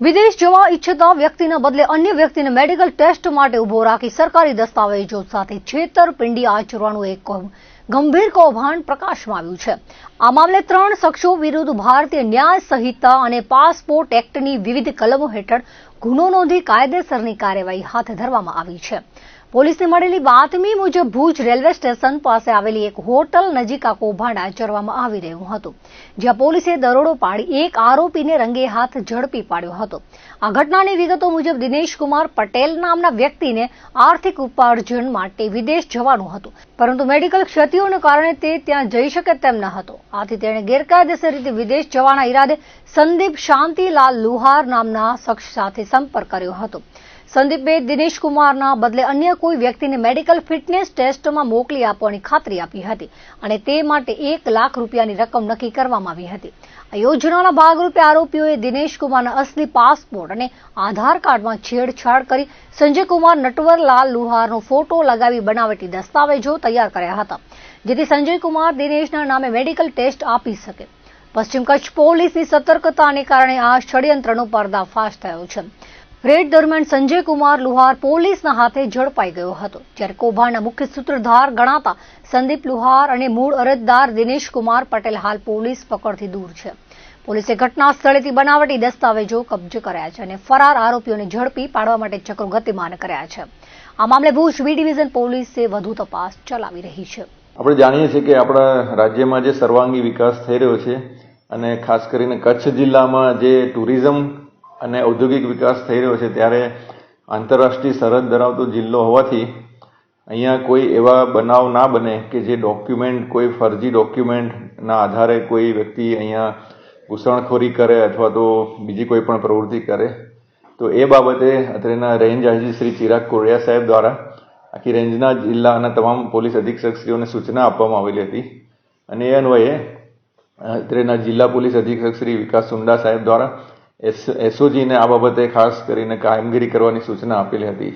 વિદેશ જવા ઈચ્છતા વ્યક્તિના બદલે અન્ય વ્યક્તિને મેડિકલ ટેસ્ટ માટે ઉભો રાખી સરકારી દસ્તાવેજો સાથે છેતરપિંડી આચરવાનું એક ગંભીર કૌભાંડ પ્રકાશમાં આવ્યું છે. આ મામલે 3 શખ્સો વિરુદ્ધ ભારતીય ન્યાય સંહિતા અને પાસપોર્ટ એક્ટની વિવિધ કલમો હેઠળ ગુનો નોંધી કાયદેસરની કાર્યવાહી હાથ ધરવામાં આવી છે. પોલીસને મળેલી બાતમી મુજબ ભુજ રેલવે સ્ટેશન પાસે આવેલી એક હોટલ નજીક આ કૌભાંડ આચરવામાં આવી રહ્યું હતું, જ્યાં પોલીસે દરોડો પાડી એક આરોપીને રંગે હાથ ઝડપી પાડ્યો હતો. આ ઘટનાની વિગતો મુજબ દિનેશ કુમાર પટેલ નામના વ્યક્તિને આર્થિક ઉપાર્જન માટે વિદેશ જવાનું હતું, પરંતુ મેડિકલ ક્ષતિઓને કારણે તે ત્યાં જઈ શકે તેમ ન હતો. આથી તેણે ગેરકાયદેસર રીતે વિદેશ જવાના ઈરાદે સંદીપ શાંતિલાલ લુહાર નામના શખ્સ સાથે સંપર્ક કર્યો હતો. સંદીપે દિનેશ કુમારના બદલે અન્ય કોઈ વ્યક્તિને મેડિકલ ફિટનેસ ટેસ્ટમાં મોકલી આપવાની ખાતરી આપી હતી અને તે માટે 1 લાખ રૂપિયાની રકમ નક્કી કરવામાં આવી હતી. આ યોજનાના ભાગરૂપે આરોપીઓએ દિનેશ કુમારના અસલી પાસપોર્ટ અને આધાર કાર્ડમાં છેડછાડ કરી સંજય કુમાર નટવરલાલ લુહારનો ફોટો લગાવી બનાવટી દસ્તાવેજો તૈયાર કર્યા હતા, જેથી સંજય કુમાર દિનેશના નામે મેડિકલ ટેસ્ટ આપી શકે. પશ્ચિમ કચ્છ પોલીસની સતર્કતાને કારણે આ ષડયંત્રનો પર્દાફાશ થયો છે. રેડ દરમિયાન સંજય કુમાર લુહાર પોલીસના હાથે ઝડપાઈ ગયો હતો, જ્યારે કૌભાંડના મુખ્ય સૂત્રધાર ગણાતા સંદીપ લુહાર અને મૂળ અરજદાર દિનેશ કુમાર પટેલ હાલ પોલીસ પકડથી દૂર છે. પોલીસે ઘટના સ્થળેથી બનાવટી દસ્તાવેજો કબજે કર્યા છે અને ફરાર આરોપીઓને ઝડપી પાડવા માટે ચક્રો ગતિમાન કર્યા છે. આ મામલે ભુજ બી ડિવિઝન પોલીસે વધુ તપાસ ચલાવી રહી છે. આપણે જાણીએ છીએ કે આપણા રાજ્યમાં જે સર્વાંગી વિકાસ થઈ રહ્યો છે અને ખાસ કરીને કચ્છ જિલ્લામાં જે ટુરિઝમ અને ઔદ્યોગિક વિકાસ થઈ રહ્યો છે, ત્યારે આંતરરાષ્ટ્રીય સરહદ ધરાવતો જિલ્લો હોવાથી અહીંયા કોઈ એવા બનાવ ના બને કે જે ડોક્યુમેન્ટ, કોઈ ફરજી ડોક્યુમેન્ટના આધારે કોઈ વ્યક્તિ અહીંયા ઘૂસણખોરી કરે અથવા તો બીજી કોઈ પણ પ્રવૃત્તિ કરે. તો એ બાબતે અત્રેના રેન્જ આઈજી શ્રી ચિરાગ કોડિયા સાહેબ દ્વારા આખી રેન્જના જિલ્લાના તમામ પોલીસ અધિક્ષકશ્રીઓને સૂચના આપવામાં આવેલી હતી અને એ અન્વયે અત્રેના જિલ્લા પોલીસ અધિક્ષક શ્રી વિકાસ સુંડા સાહેબ દ્વારા એસઓજીને આ બાબતે ખાસ કરીને કામગીરી કરવાની સૂચના આપેલી હતી.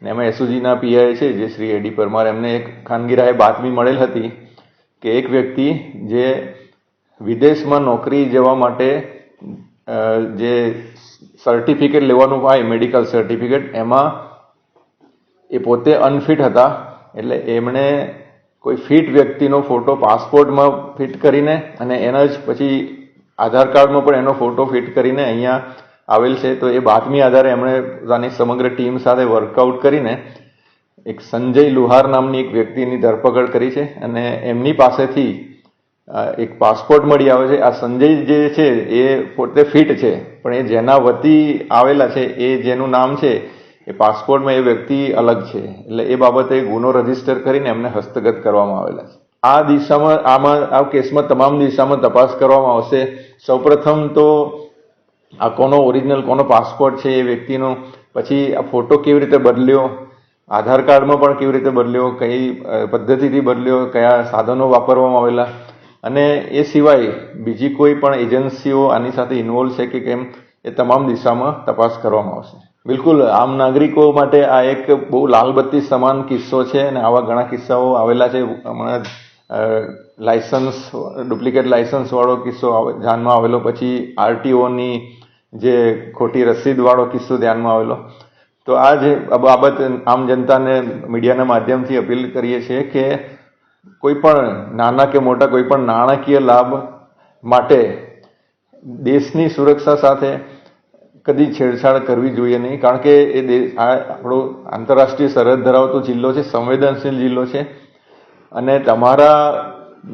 અને એમાં એસઓજીના પીઆઈ છે જે શ્રી એડી પરમાર, એમને એક ખાનગીરાએ બાતમી મળેલ હતી કે એક વ્યક્તિ જે વિદેશમાં નોકરી જવા માટે જે સર્ટિફિકેટ લેવાનું હોય, મેડિકલ સર્ટિફિકેટ, એમાં એ પોતે અનફિટ હતા. એટલે એમણે કોઈ ફિટ વ્યક્તિનો ફોટો પાસપોર્ટમાં ફિટ કરીને અને એના જ પછી આધાર કાર્ડમાં પણ એનો ફોટો ફિટ કરીને અહીંયા આવેલ છે. તો એ બાતમી આધારે એમણે પોતાની સમગ્ર ટીમ સાથે વર્કઆઉટ કરીને એક સંજય લુહાર નામની એક વ્યક્તિની ધરપકડ કરી છે અને એમની પાસેથી એક પાસપોર્ટ મળી આવે છે. આ સંજય જે છે એ પોતે ફિટ છે, પણ એ જેના વતી આવેલા છે, એ જેનું નામ છે એ પાસપોર્ટમાં એ વ્યક્તિ અલગ છે. એટલે એ બાબતે ગુનો રજીસ્ટર કરીને એમને હસ્તગત કરવામાં આવેલા છે. આ દિશામાં આ કેસમાં તમામ દિશામાં તપાસ કરવામાં આવશે. સૌપ્રથમ તો આ કોનો ઓરિજિનલ, કોનો પાસપોર્ટ છે એ વ્યક્તિનો, પછી આ ફોટો કેવી રીતે બદલ્યો, આધાર કાર્ડમાં પણ કેવી રીતે બદલ્યો, કઈ પદ્ધતિથી બદલ્યો, કયા સાધનો વાપરવામાં આવેલા, અને એ સિવાય બીજી કોઈ પણ એજન્સીઓ આની સાથે ઇન્વોલ્વ છે કે કેમ, એ તમામ દિશામાં તપાસ કરવામાં આવશે. બિલકુલ, આમ નાગરિકો માટે આ એક બહુ લાલબત્તી સમાન કિસ્સો છે અને આવા ઘણા કિસ્સાઓ આવેલા છે. હમણાં લાયસન્સ, ડુપ્લિકેટ લાયસન્સ વાળો કિસ્સો ધ્યાનમાં આવેલો, પછી આરટીઓની જે ખોટી રસીદ વાળો કિસ્સો ધ્યાનમાં આવેલો. તો આ જે બાબત આમ જનતાને મીડિયાના માધ્યમથી અપીલ કરીએ છીએ કે કોઈ પણ નાના કે મોટા કોઈ પણ નાણાકીય લાભ માટે દેશની સુરક્ષા સાથે કદી છેડછાડ કરવી જોઈએ નહીં, કારણ કે એ આપણો આંતરરાષ્ટ્રીય સરહદ ધરાવતો જિલ્લો છે, સંવેદનશીલ જિલ્લો છે અને તમારા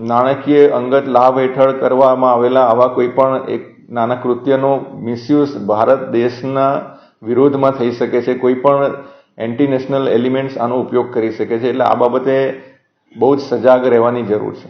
નાણાકીય અંગત લાભ હેઠળ કરવામાં આવેલા આવા કોઈ પણ એક નાના કૃત્યનો મિસયુઝ ભારત દેશના વિરોધમાં થઈ શકે છે. કોઈ પણ એન્ટી નેશનલ એલિમેન્ટ્સ આનો ઉપયોગ કરી શકે છે. એટલે આ બાબતે બહુ જ સજાગ રહેવાની જરૂર છે.